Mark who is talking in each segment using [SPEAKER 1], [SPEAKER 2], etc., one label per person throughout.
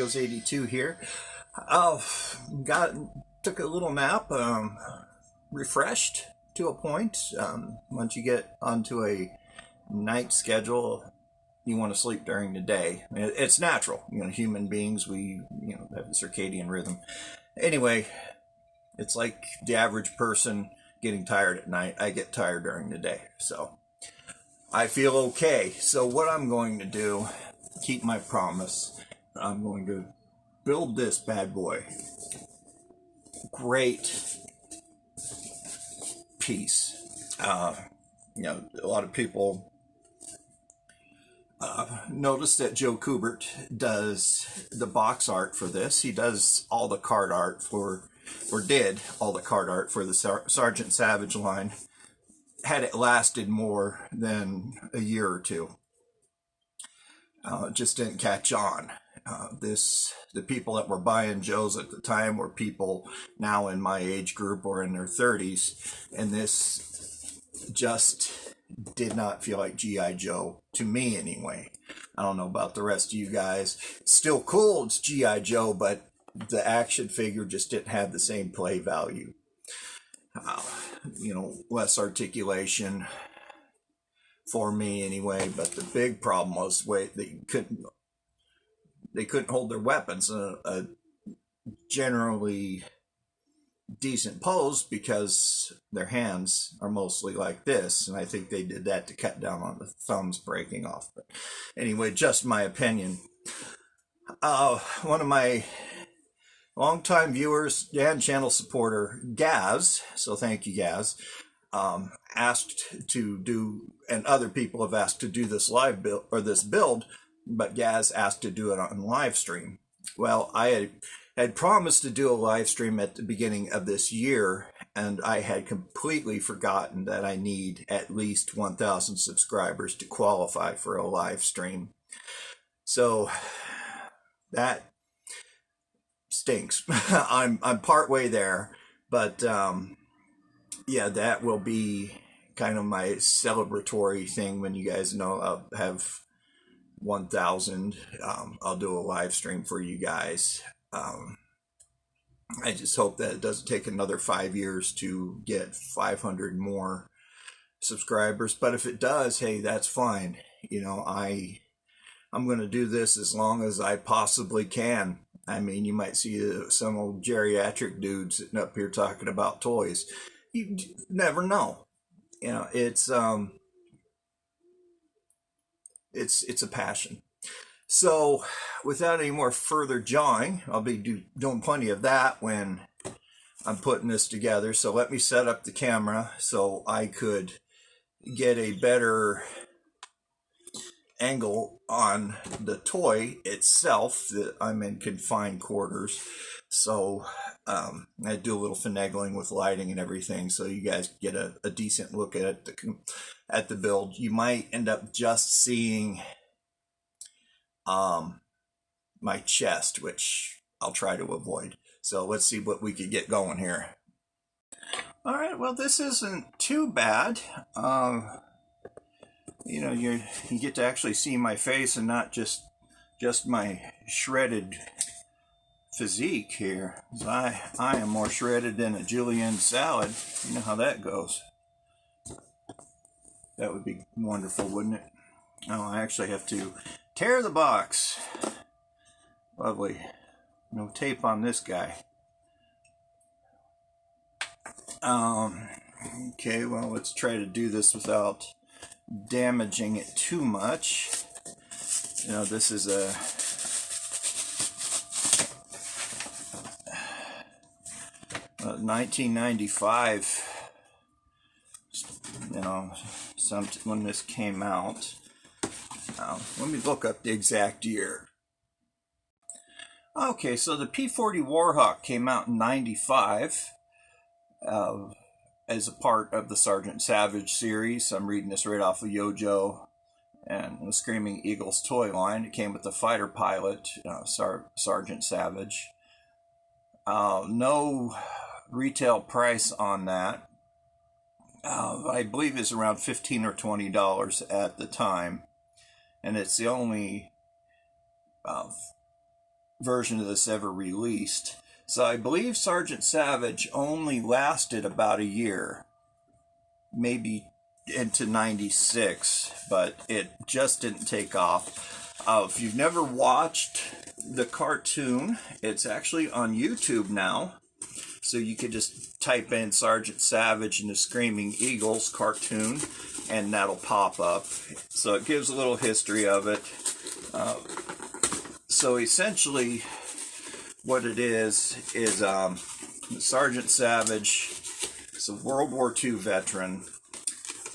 [SPEAKER 1] Gazz82 here. Took a little nap, refreshed to a point. Once you get onto a night schedule, you want to sleep during the day. It's natural, human beings, we have a circadian rhythm. Anyway, it's like the average person getting tired at night. I get tired during the day, so I feel okay. So what I'm going to do, keep my promise, I'm going to build this bad boy. Great piece. A lot of people notice that Joe Kubert does the box art for this. He does all the card art did all the card art for the Sergeant Savage line. Had it lasted more than a year or two. It just didn't catch on. The people that were buying Joe's at the time were people now in my age group or in their 30s, and this just did not feel like G.I. Joe, to me anyway. I don't know about the rest of you guys. It's still cool, it's G.I. Joe, but the action figure just didn't have the same play value. Less articulation for me anyway, but the big problem was they couldn't hold their weapons in a generally decent pose because their hands are mostly like this, and I think they did that to cut down on the thumbs breaking off. But anyway, just my opinion. One of my longtime viewers and channel supporter, Gazz, so thank you, Gazz, asked to do, and other people have asked to do this live build, or this build, but Gazz asked to do it on live stream. Well, I had promised to do a live stream at the beginning of this year, and I had completely forgotten that I need at least 1,000 subscribers to qualify for a live stream. So that stinks. I'm partway there, but yeah, that will be kind of my celebratory thing when you guys know I'll have 1,000. I'll do a live stream for you guys. I just hope that it doesn't take another 5 years to get 500 more subscribers, but if it does, hey, that's fine. I'm going to do this as long as I possibly can. I mean, you might see some old geriatric dude sitting up here talking about toys. You never know. It's a passion. So, without any more further jawing, I'll be doing plenty of that when I'm putting this together. So let me set up the camera so I could get a better angle on the toy itself. That I'm in confined quarters, so I do a little finagling with lighting and everything, so you guys get a decent look at the build. You might end up just seeing my chest, which I'll try to avoid. So let's see what we could get going here. All right, well, this isn't too bad. You get to actually see my face and not just my shredded physique here. I am more shredded than a julienne salad. You know how that goes. That would be wonderful, wouldn't it? Oh, I actually have to tear the box. Lovely. No tape on this guy. Okay, well, let's try to do this without damaging it too much. This is a 1995, when this came out. Let me look up the exact year. Okay, so the P-40 Warhawk came out in 95 as a part of the Sergeant Savage series. I'm reading this right off of Yojo and the Screaming Eagles toy line. It came with the fighter pilot, Sergeant Savage. No retail price on that. I believe it's around $15 or $20 at the time, and it's the only version of this ever released. So I believe Sergeant Savage only lasted about a year, maybe into 96, but it just didn't take off. If you've never watched the cartoon, it's actually on YouTube now. So you could just type in Sergeant Savage and the Screaming Eagles cartoon, and that'll pop up. So it gives a little history of it. So essentially, what it is Sergeant Savage is a World War II veteran.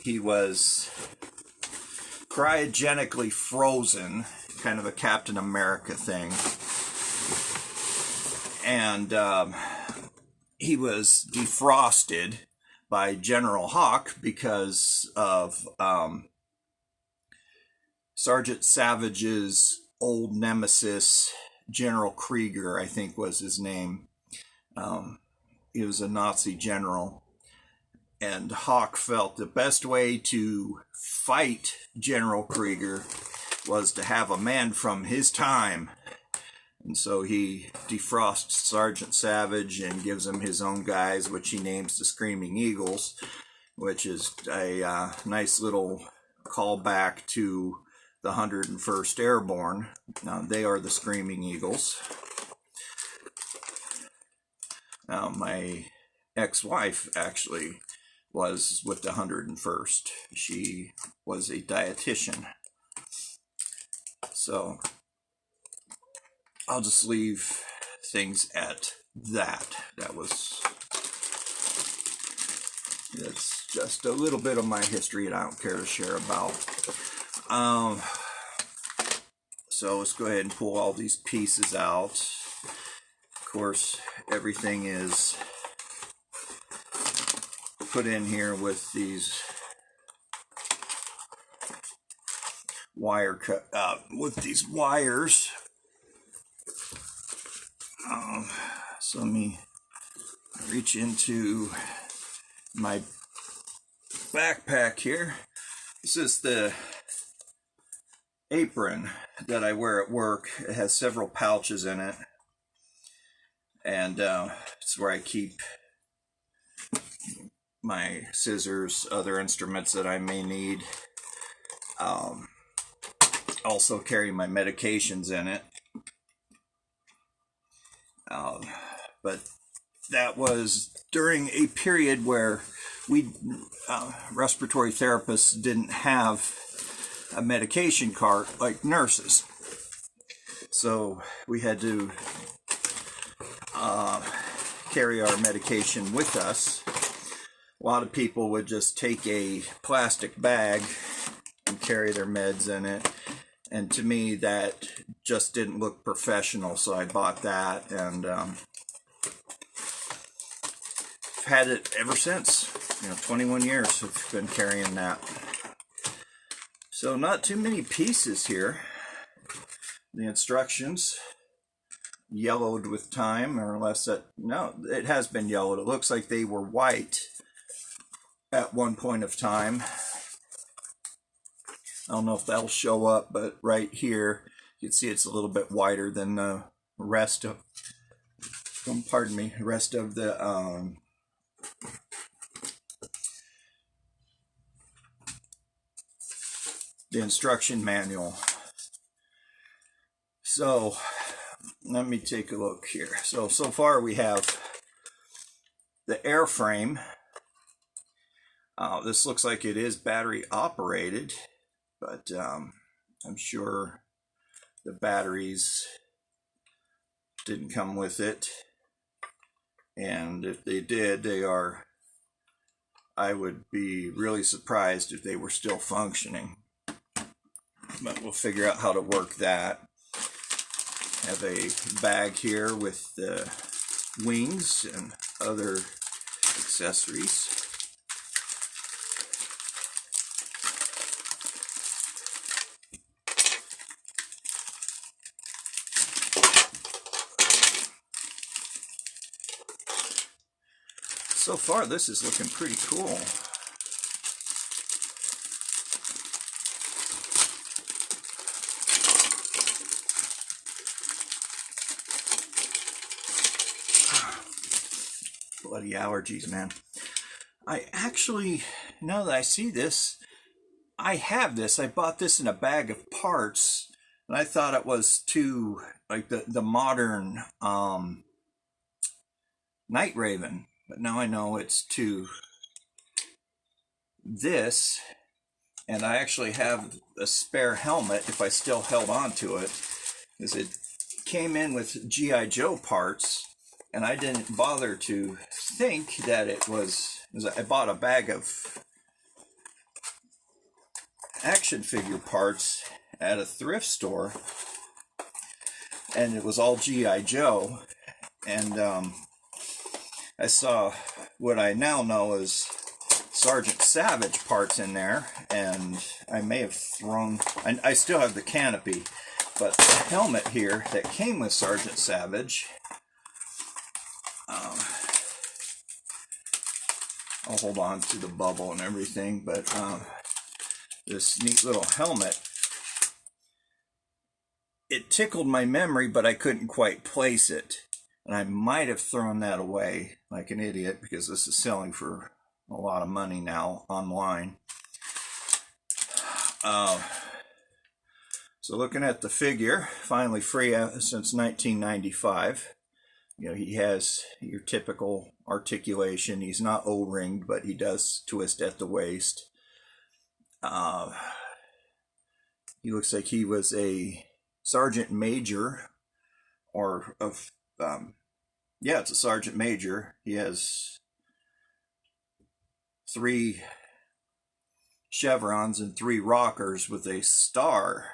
[SPEAKER 1] He was cryogenically frozen, kind of a Captain America thing. And he was defrosted by General Hoke because of Sergeant Savage's old nemesis, General Krieger, I think was his name. He was a Nazi general. And Hoke felt the best way to fight General Krieger was to have a man from his time. And so he defrosts Sergeant Savage and gives him his own guys, which he names the Screaming Eagles, which is a nice little callback to the 101st Airborne. Now, they are the Screaming Eagles. Now, my ex-wife actually was with the 101st. She was a dietitian. So I'll just leave things at that. That's just a little bit of my history that I don't care to share about. So let's go ahead and pull all these pieces out. Of course, everything is put in here with these with these wires. So let me reach into my backpack here. This is the apron that I wear at work. It has several pouches in it, and it's where I keep my scissors, other instruments that I may need. Also carry my medications in it. But that was during a period where we respiratory therapists didn't have a medication cart like nurses. So we had to carry our medication with us. A lot of people would just take a plastic bag and carry their meds in it. And to me, that just didn't look professional, so I bought that, and I've had it ever since. 21 years I've been carrying that. So not too many pieces here. The instructions, yellowed with time, or unless that, no, it has been yellowed. It looks like they were white at one point of time. I don't know if that'll show up, but right here, you can see it's a little bit wider than the rest of, the rest of the instruction manual. So, let me take a look here. So far we have the airframe. This looks like it is battery operated, but I'm sure the batteries didn't come with it, and if they did, I would be really surprised if they were still functioning, but we'll figure out how to work that. I have a bag here with the wings and other accessories. So far, this is looking pretty cool. bloody allergies, man. I actually, now that I see this, I have this. I bought this in a bag of parts, and I thought it was too, like the modern Night Raven. But now I know it's to this, and I actually have a spare helmet if I still held on to it, because it came in with G.I. Joe parts, and I didn't bother to think that it was, I bought a bag of action figure parts at a thrift store, and it was all G.I. Joe, and I saw what I now know is Sergeant Savage parts in there, and I may have thrown, I still have the canopy, but the helmet here that came with Sergeant Savage, I'll hold on to the bubble and everything, but this neat little helmet, it tickled my memory, but I couldn't quite place it, and I might have thrown that away like an idiot, because this is selling for a lot of money now online. So looking at the figure, finally free since 1995. You know, he has your typical articulation. He's not O-ringed, but he does twist at the waist. He looks like he was a sergeant major, or of, yeah, it's a sergeant major. He has 3 chevrons and 3 rockers with a star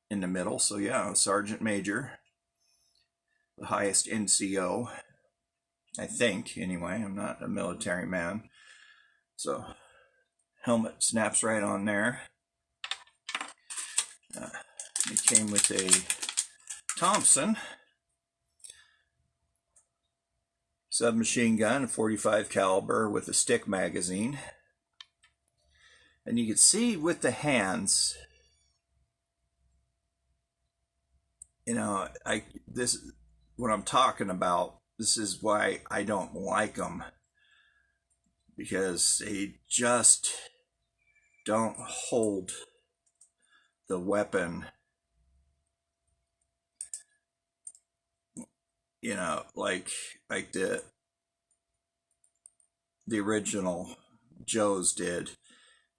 [SPEAKER 1] in the middle. So yeah, sergeant major, the highest NCO, I think, anyway. I'm not a military man. So helmet snaps right on there. It came with a Thompson submachine gun, 45 caliber with a stick magazine. And you can see with the hands, you know, this, what I'm talking about, this is why I don't like them, because they just don't hold the weapon, you know, like the original Joes did,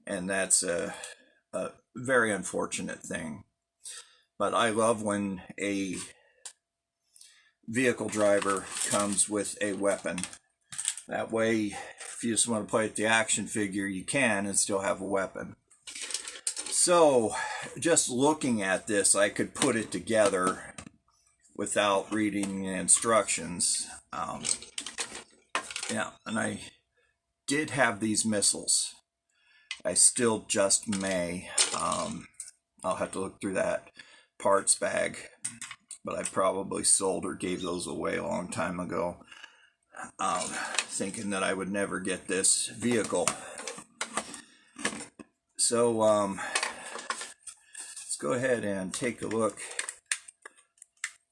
[SPEAKER 1] and that's a very unfortunate thing. But I love when a vehicle driver comes with a weapon. That way, if you just want to play with the action figure, you can and still have a weapon. So, just looking at this, I could put it together without reading the instructions. Yeah, and I did have these missiles. I still just may. I'll have to look through that parts bag, but I probably sold or gave those away a long time ago, thinking that I would never get this vehicle. So let's go ahead and take a look.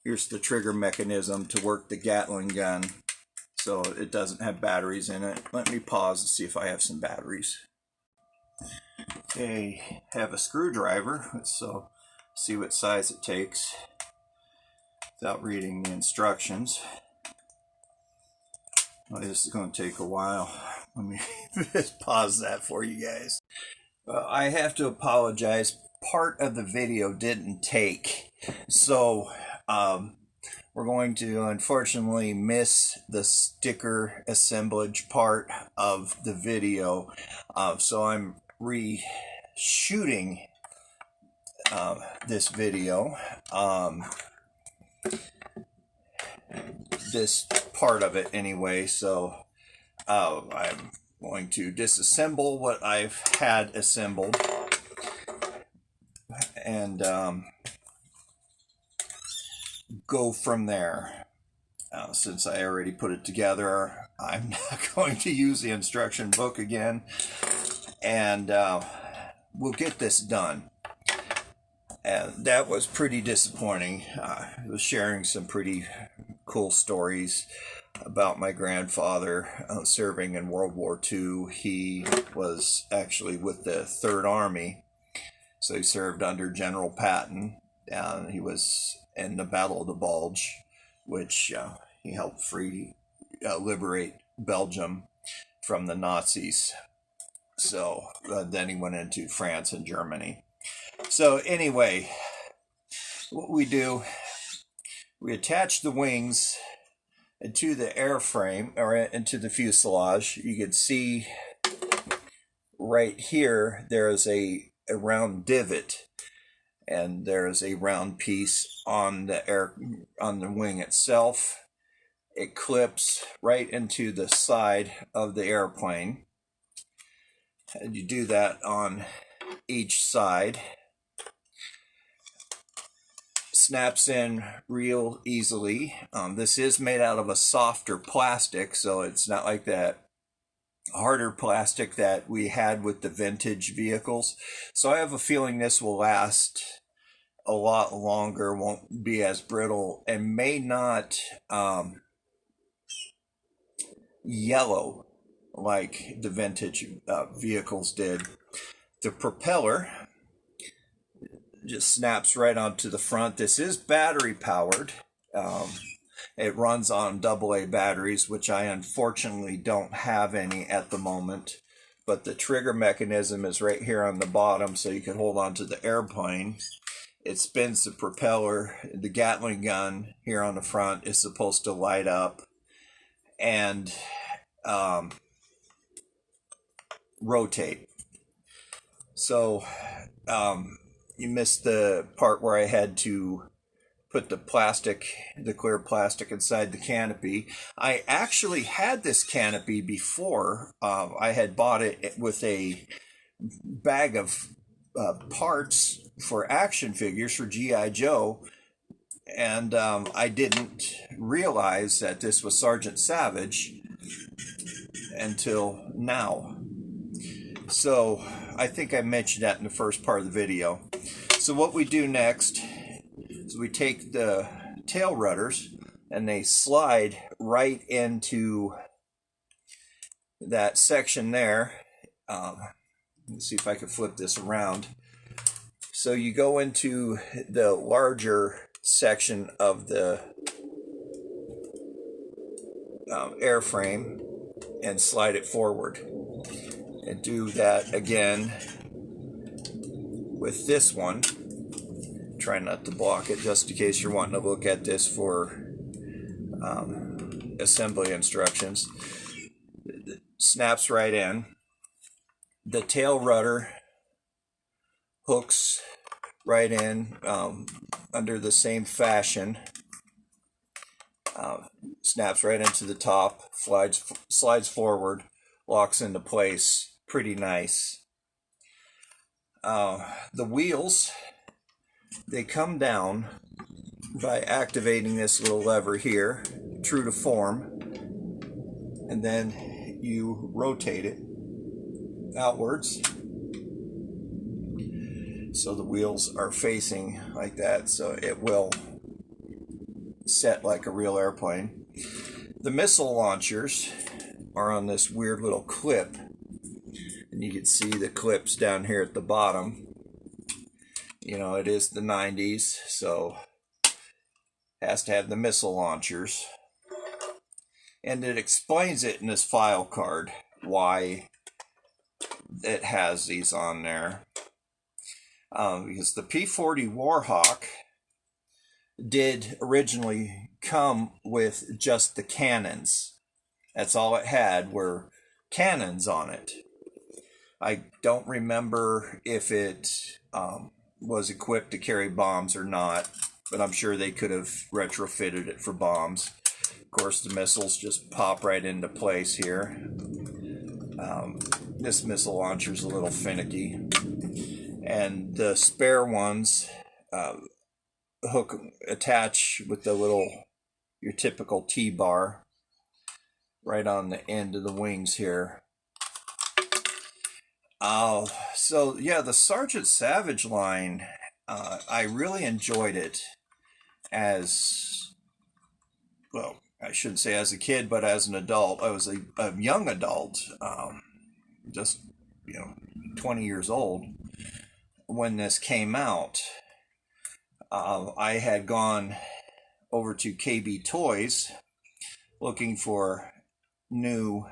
[SPEAKER 1] Here's the trigger mechanism to work the Gatling gun, so it doesn't have batteries in it. Let me pause to see if I have some batteries. Okay, have a screwdriver, so see what size it takes without reading the instructions. Well, this is going to take a while. Let me just pause that for you guys. I have to apologize. Part of the video didn't take, so we're going to unfortunately miss the sticker assemblage part of the video. So I'm reshooting this video, this part of it anyway. So I'm going to disassemble what I've had assembled, and go from there. Since I already put it together, I'm not going to use the instruction book again, and we'll get this done. And that was pretty disappointing. I was sharing some pretty cool stories about my grandfather serving in World War II. He was actually with the Third Army, so he served under General Patton. He was in the Battle of the Bulge, which he helped liberate Belgium from the Nazis. So then he went into France and Germany. So anyway, what we do, we attach the wings into the airframe or into the fuselage. You can see right here there's a round divot, and there's a round piece on the wing itself. It clips right into the side of the airplane, and you do that on each side. Snaps in real easily. This is made out of a softer plastic, so it's not like that harder plastic that we had with the vintage vehicles. So I have a feeling this will last a lot longer, won't be as brittle, and may not yellow like the vintage vehicles did. The propeller just snaps right onto the front. This is battery powered. It runs on AA batteries, which I unfortunately don't have any at the moment. But the trigger mechanism is right here on the bottom, so you can hold on to the airplane. It spins the propeller. The Gatling gun here on the front is supposed to light up and rotate. So you missed the part where I had to put the clear plastic inside the canopy. I actually had this canopy before. I had bought it with a bag of parts for action figures for G.I. Joe, and I didn't realize that this was Sergeant Savage until now. So I think I mentioned that in the first part of the video. So what we do next is we take the tail rudders and they slide right into that section there. Let's see if I can flip this around. So you go into the larger section of the airframe and slide it forward. And do that again with this one. Try not to block it, just in case you're wanting to look at this for assembly instructions. It snaps right in. The tail rudder hooks right in under the same fashion. Snaps right into the top, slides forward, locks into place. Pretty nice. The wheels, they come down by activating this little lever here, true to form, and then you rotate it outwards. So the wheels are facing like that, so it will set like a real airplane. The missile launchers are on this weird little clip, and you can see the clips down here at the bottom. You know, it is the 90s, so it has to have the missile launchers. And it explains it in this file card why it has these on there. Because the P-40 Warhawk did originally come with just the cannons. That's all it had, were cannons on it. I don't remember if it was equipped to carry bombs or not, but I'm sure they could have retrofitted it for bombs. Of course, the missiles just pop right into place here. This missile launcher is a little finicky. And the spare ones hook attach with the your typical T-bar right on the end of the wings here. So yeah, the Sergeant Savage line, I really enjoyed it as, well, I shouldn't say as a kid, but as an adult. I was a young adult, just 20 years old when this came out. I had gone over to KB Toys looking for new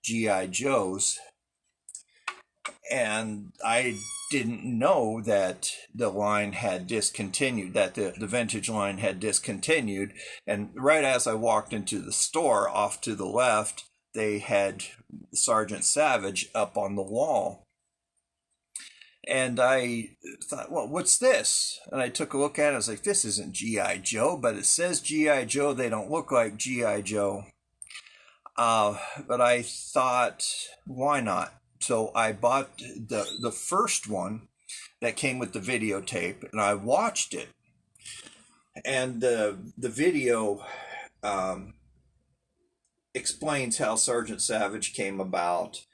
[SPEAKER 1] GI Joes, and I didn't know that the line had discontinued, that the vintage line had discontinued. And right as I walked into the store, off to the left, they had Sergeant Savage up on the wall. And I thought, well, what's this? And I took a look at it. I was like, this isn't G.I. Joe, but it says G.I. Joe. They don't look like G.I. Joe. But I thought, why not? So I bought the first one that came with the videotape, and I watched it. And the video explains how Sergeant Savage came about.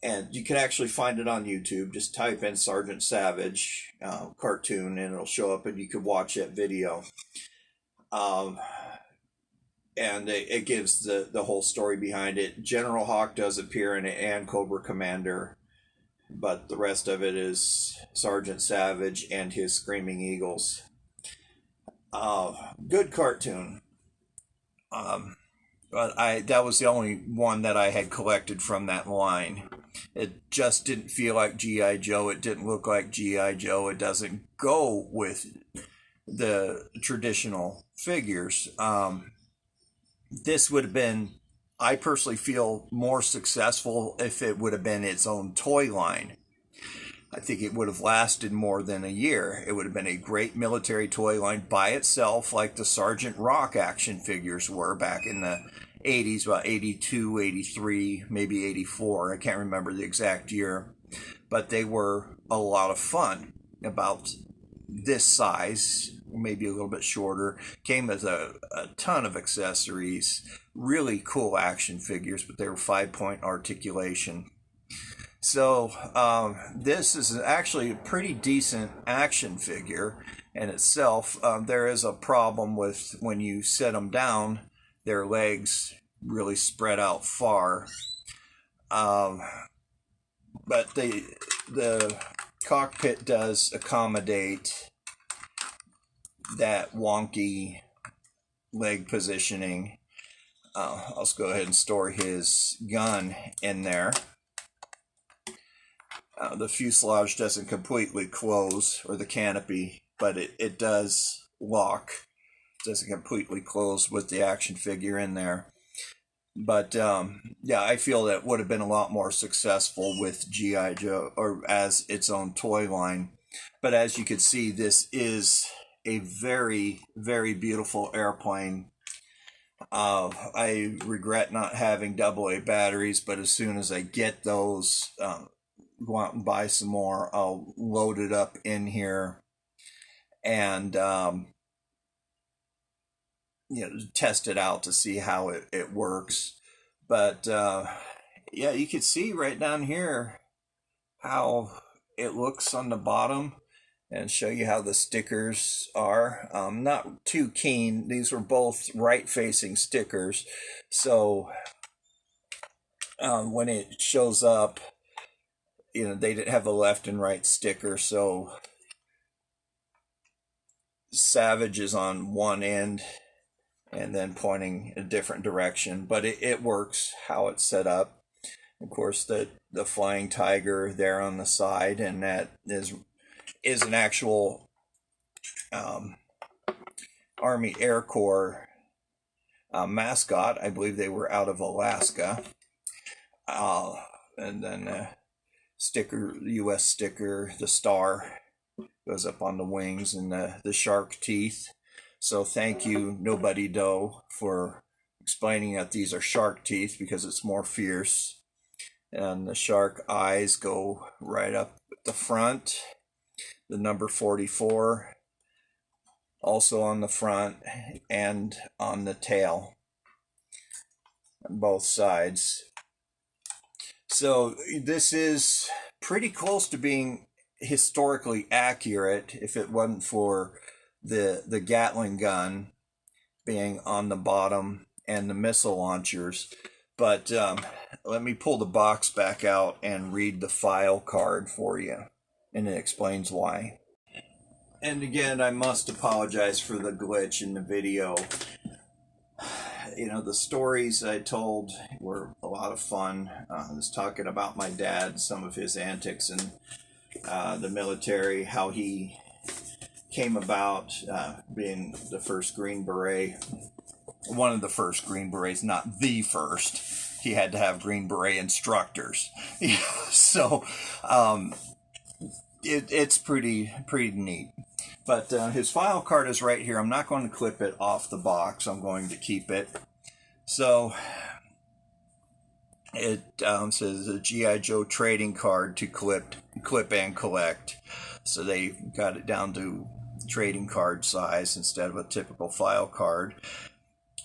[SPEAKER 1] And you can actually find it on YouTube. Just type in Sergeant Savage cartoon, and it'll show up, and you could watch that video. And it gives the whole story behind it. General Hawk does appear in it, and Cobra Commander, but the rest of it is Sergeant Savage and his Screaming Eagles. Good cartoon. But that was the only one that I had collected from that line. It just didn't feel like G.I. Joe. It didn't look like G.I. Joe. It doesn't go with the traditional figures. This would have been, I personally feel, more successful if it would have been its own toy line. I think it would have lasted more than a year. It would have been a great military toy line by itself, like the Sergeant Rock action figures were back in the 80s, about 82, 83, maybe 84. I can't remember the exact year. But they were a lot of fun. About this size, maybe a little bit shorter. Came with a ton of accessories. Really cool action figures, but they were 5-point articulation. So this is actually a pretty decent action figure in itself. There is a problem with when you set them down, their legs really spread out far. But the cockpit does accommodate that wonky leg positioning. I'll just go ahead and store his gun in there. The fuselage doesn't completely close, or the canopy, but it does lock. It doesn't completely close with the action figure in there. But yeah, I feel that would have been a lot more successful with G.I. Joe, or as its own toy line. But as you can see, this is a very, very beautiful airplane. I regret not having AA batteries, but as soon as I get those, go out and buy some more. I'll load it up in here and test it out to see how it works. But yeah, you can see right down here how it looks on the bottom, and show you how the stickers are. Not too keen. These were both right-facing stickers, so when it shows up, they didn't have a left and right sticker, so Savage is on one end and then pointing a different direction, but it works how it's set up. Of course, the flying tiger there on the side, and that is an actual Army Air Corps mascot. I believe they were out of Alaska. And then sticker, U.S. sticker, the star goes up on the wings, and the shark teeth. So thank you, Nobody Doe, for explaining that these are shark teeth because it's more fierce. And the shark eyes go right up at the front. The number 44 also on the front and on the tail on both sides. So this is pretty close to being historically accurate if it wasn't for the Gatling gun being on the bottom and the missile launchers. But let me pull the box back out and read the file card for you, and it explains why. And again, I must apologize for the glitch in the video. You know, the stories I told were a lot of fun. I was talking about my dad, some of his antics in the military, how he came about being the first Green Beret. One of the first Green Berets, not the first. He had to have Green Beret instructors. So it's pretty neat. But his file card is right here. I'm not going to clip it off the box. I'm going to keep it. So it says a G.I. Joe trading card to clip and collect. So they got it down to trading card size instead of a typical file card.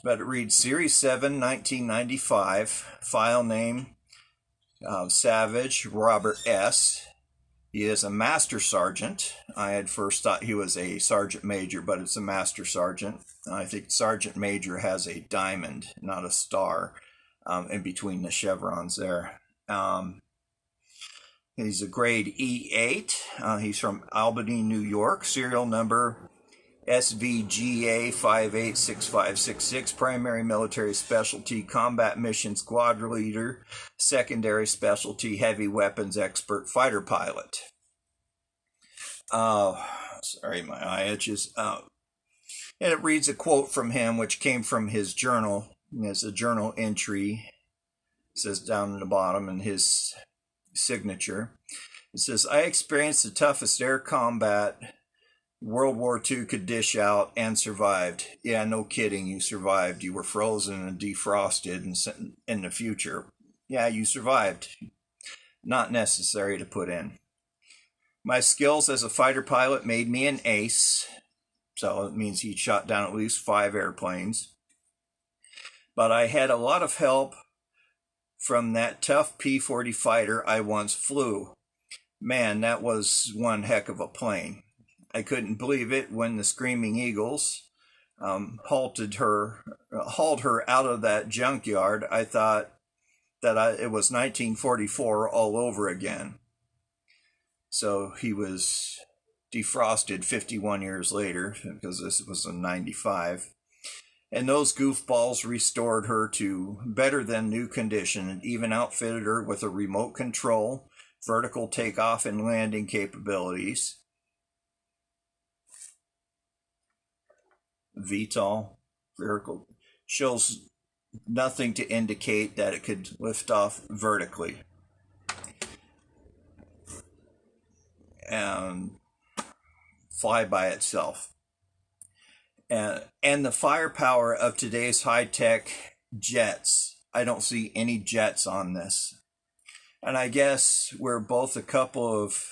[SPEAKER 1] But it reads Series 7, 1995, file name Savage Robert S. He is a Master Sergeant. I had first thought he was a Sergeant Major, but it's a Master Sergeant. I think Sergeant Major has a diamond, not a star, in between the chevrons there. He's a grade E8. He's from Albany, New York. Serial number SVGA 586566, primary military specialty, combat mission squad leader, secondary specialty, heavy weapons expert, fighter pilot. Sorry, my eye itches. And it reads a quote from him, which came from his journal. It's a journal entry. It says down in the bottom in his signature. It says, I experienced the toughest air combat World War II could dish out and survived. Yeah, no kidding, you survived. You were frozen and defrosted and sent in the future. Yeah, you survived. Not necessary to put in. My skills as a fighter pilot made me an ace. So it means he shot down at least 5 airplanes. But I had a lot of help from that tough P-40 fighter I once flew. Man, that was one heck of a plane. I couldn't believe it when the Screaming Eagles hauled her out of that junkyard. I thought that it was 1944 all over again. So he was defrosted 51 years later, because this was in 95. And those goofballs restored her to better than new condition and even outfitted her with a remote control, vertical takeoff and landing capabilities. VTOL, vertical, shows nothing to indicate that it could lift off vertically. And fly by itself. And the firepower of today's high-tech jets. I don't see any jets on this. And I guess we're both a couple of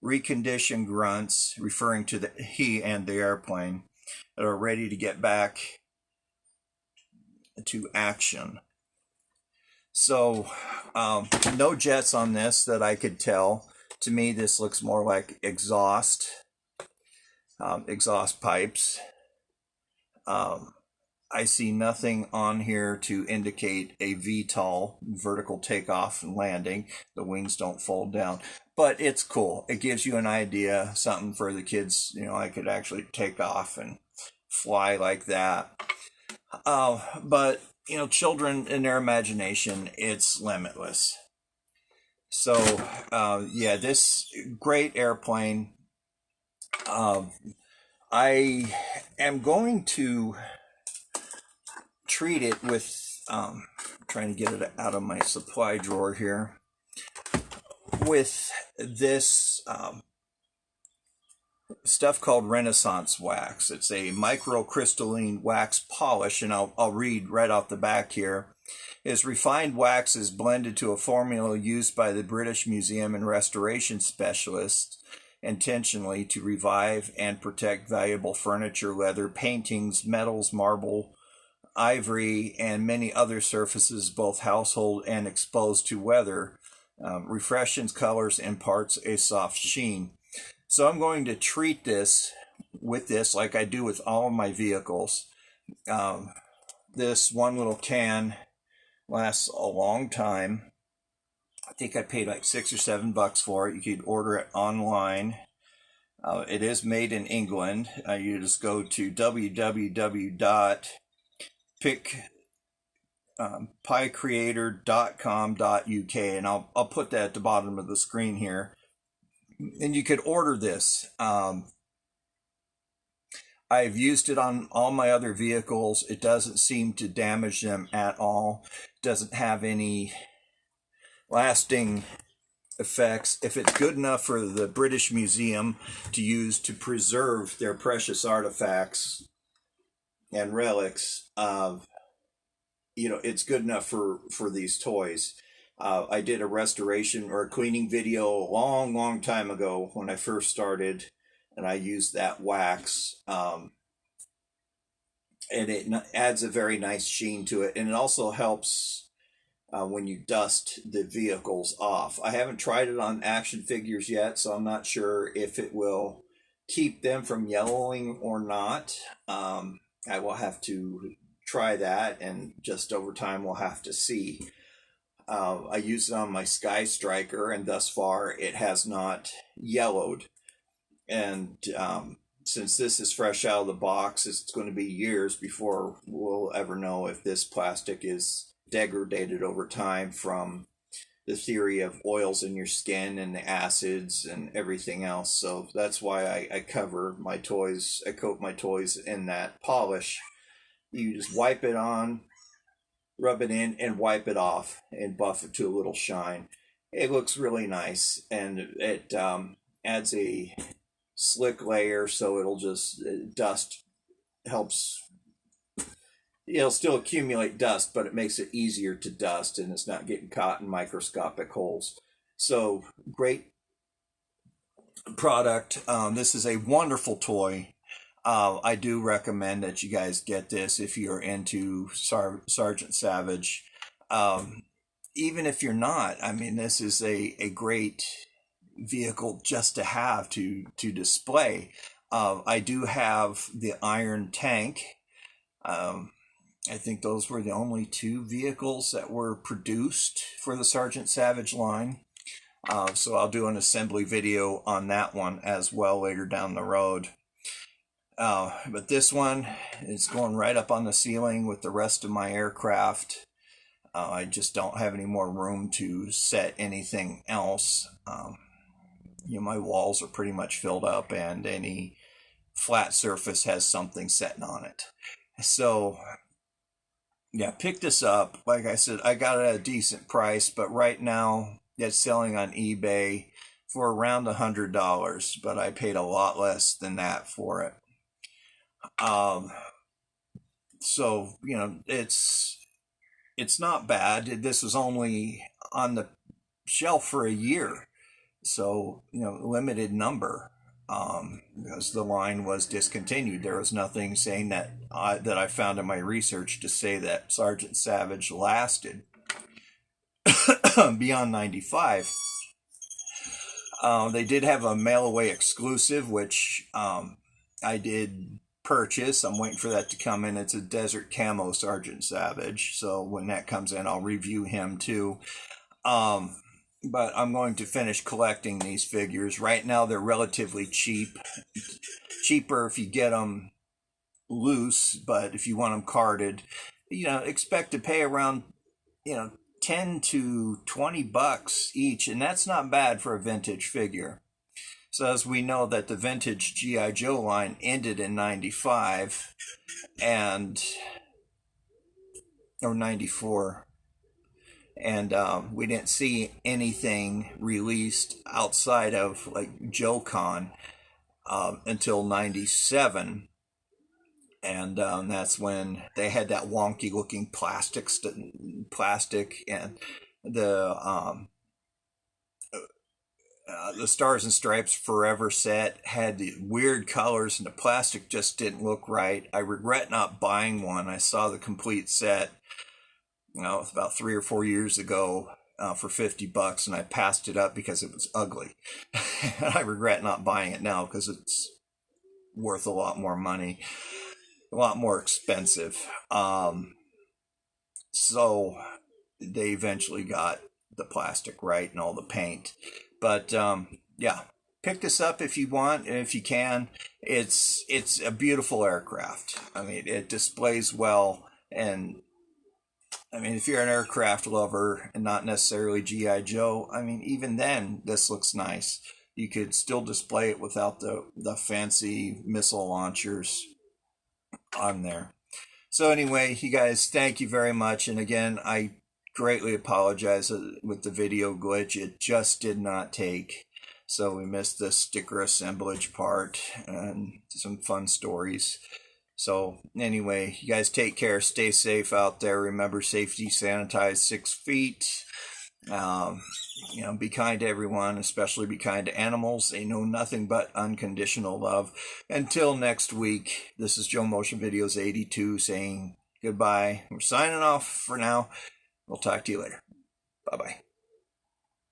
[SPEAKER 1] reconditioned grunts, referring to he and the airplane, that are ready to get back to action. So, no jets on this that I could tell. To me, this looks more like exhaust pipes. I see nothing on here to indicate a VTOL, vertical takeoff and landing. The wings don't fold down, but it's cool. It gives you an idea, something for the kids. You know, I could actually take off and fly like that. But, you know, children in their imagination, it's limitless. So, yeah, this great airplane. I am going to treat it with, trying to get it out of my supply drawer here, with this stuff called Renaissance wax. It's a microcrystalline wax polish, and I'll read right off the back here. Is refined wax is blended to a formula used by the British Museum and Restoration Specialists intentionally to revive and protect valuable furniture, leather, paintings, metals, marble, ivory, and many other surfaces, both household and exposed to weather. Refreshes colors, imparts a soft sheen. So I'm going to treat this with this like I do with all of my vehicles. This one little can lasts a long time. I think I paid like $6 or $7 for it. You could order it online. It is made in England. You just go to www.piecreator.com.uk, and I'll put that at the bottom of the screen here. And you could order this. I've used it on all my other vehicles. It doesn't seem to damage them at all. It doesn't have any lasting effects. If it's good enough for the British Museum to use to preserve their precious artifacts and relics, it's good enough for these toys. I did a restoration or a cleaning video a long time ago when I first started, and I used that wax, and it adds a very nice sheen to it, and it also helps when you dust the vehicles off. I haven't tried it on action figures yet, so I'm not sure if it will keep them from yellowing or not. I will have to try that, and just over time we'll have to see. I used it on my Sky Striker, and thus far it has not yellowed. And since this is fresh out of the box, it's going to be years before we'll ever know if this plastic is degraded over time from the theory of oils in your skin and the acids and everything else. So that's why I cover my toys, I coat my toys in that polish. You just wipe it on, rub it in, and wipe it off, and buff it to a little shine. It looks really nice, and it adds a slick layer, so it'll just dust helps. It'll still accumulate dust, but it makes it easier to dust, and it's not getting caught in microscopic holes. So great product. This is a wonderful toy. I do recommend that you guys get this if you're into Sergeant Savage. Even if you're not, I mean, this is a great vehicle just to have to display. I do have the Iron Tank. I think those were the only two vehicles that were produced for the Sergeant Savage line. So I'll do an assembly video on that one as well later down the road. But this one is going right up on the ceiling with the rest of my aircraft. I just don't have any more room to set anything else. My walls are pretty much filled up, and any flat surface has something sitting on it. So, yeah, pick this up. Like I said, I got it at a decent price, but right now it's selling on eBay for around $100, but I paid a lot less than that for it. So, it's not bad. This was only on the shelf for a year. So, limited number, because the line was discontinued. There was nothing saying that I found in my research to say that Sergeant Savage lasted beyond 95. They did have a mail-away exclusive, which I did purchase. I'm waiting for that to come in. It's a Desert Camo Sergeant Savage. So when that comes in, I'll review him too. But I'm going to finish collecting these figures. Right now, they're relatively cheap. Cheaper if you get them loose, but if you want them carded, expect to pay around, $10 to $20 each, and that's not bad for a vintage figure. So as we know that the vintage G.I. Joe line ended in 95 or 94. And we didn't see anything released outside of like Joe Con until 97. And that's when they had that wonky looking plastic and the Stars and Stripes Forever set had the weird colors, and the plastic just didn't look right. I regret not buying one. I saw the complete set, about 3 or 4 years ago for $50, and I passed it up because it was ugly. I regret not buying it now because it's worth a lot more money, a lot more expensive. So they eventually got the plastic right and all the paint. But yeah, pick this up if you want and if you can. It's a beautiful aircraft. I mean, it displays well, and I mean, if you're an aircraft lover and not necessarily GI Joe, I mean, even then this looks nice. You could still display it without the fancy missile launchers on there. So anyway, you guys, thank you very much. And again, I greatly apologize with the video glitch. It just did not take. So we missed the sticker assemblage part and some fun stories. So anyway, you guys take care. Stay safe out there. Remember, safety, sanitize, 6 feet. Be kind to everyone, especially be kind to animals. They know nothing but unconditional love. Until next week, this is Joe Motion Videos 82 saying goodbye. We're signing off for now. We'll talk to you later. Bye-bye.